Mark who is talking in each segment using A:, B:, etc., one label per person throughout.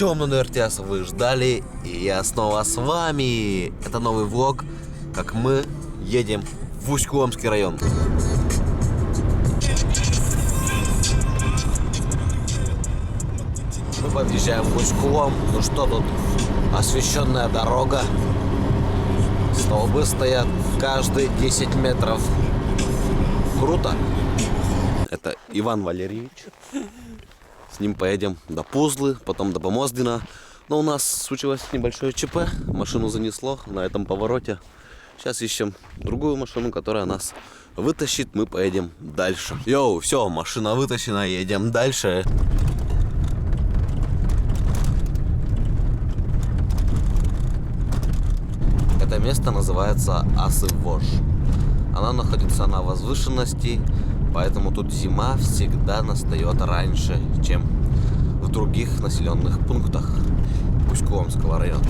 A: темную РТС вы ждали, и я снова с вами. Это новый влог, как мы едем в Усть-Куломский район. Мы подъезжаем в Усть-Кулом. Ну что тут? Освещенная дорога. Столбы стоят каждые 10 метров. Круто. Это Иван Валерьевич. С ним поедем до Пузлы, потом до Помоздина. Но у нас случилось небольшое ЧП. Машину занесло на этом повороте. Сейчас ищем другую машину, которая нас вытащит. Мы поедем дальше. Йоу, все, машина вытащена, едем дальше. Это место называется Асы-Вож. Она находится на возвышенности, поэтому тут зима всегда настает раньше, чем в других населенных пунктах Усть-Куломского района.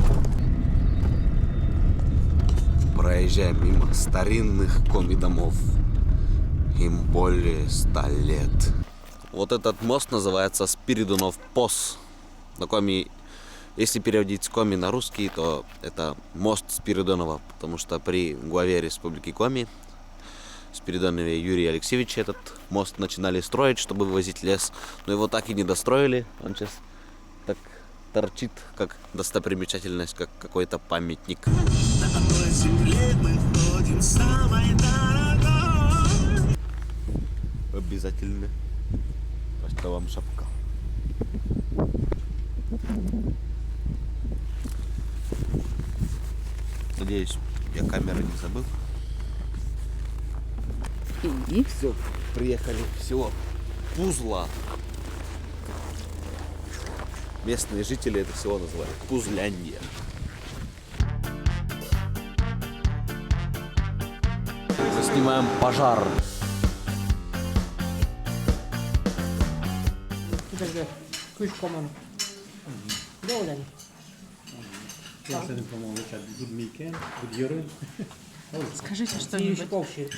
A: Проезжаем мимо старинных коми-домов. Им более 100 лет. Вот этот мост называется Спиридонов Пос. На коми, если переводить с коми на русский, то это мост Спиридонова, потому что при главе Республики Коми Спиридонове Юрии Алексеевиче этот мост начинали строить, чтобы вывозить лес, но его так и не достроили. Он сейчас так торчит, как достопримечательность, как какой-то памятник.
B: На одной земле мы ходим самой дорогой.
A: Обязательно. Просто вам шапка. Надеюсь, я камеры не забыл. И все, приехали в село Пузла. Местные жители это село называют Пузляндия. Снимаем пожар.
C: Скажите что-нибудь.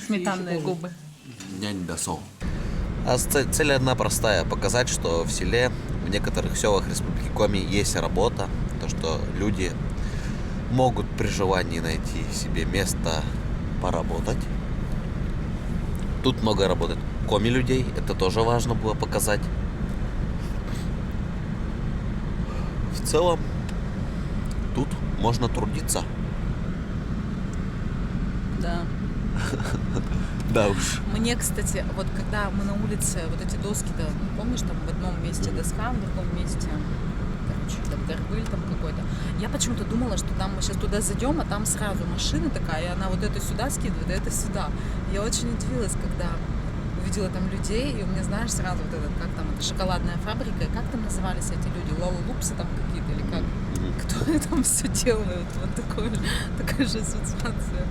C: Сметанные губы.
A: Нянь да сол. А цель одна простая. Показать, что в селе, в некоторых селах Республики Коми есть работа. То, что люди могут при желании найти себе место поработать. Тут много работает коми людей. Это тоже важно было показать. В целом, тут можно трудиться.
C: Да.
A: Да уж.
C: Мне, кстати, вот когда мы на улице, вот эти доски-то, ну, помнишь, там в одном месте доска, в другом месте, короче, там горбыль там какой-то. Я почему-то думала, что там мы сейчас туда зайдем, а там сразу машина такая, и она вот это сюда скидывает, а это сюда. Я очень удивилась, когда увидела там людей, и у меня, знаешь, сразу вот этот, как там, это шоколадная фабрика, как там назывались эти люди, лололупсы там какие-то, или как? Кто там все делает? Вот такая же ассоциация.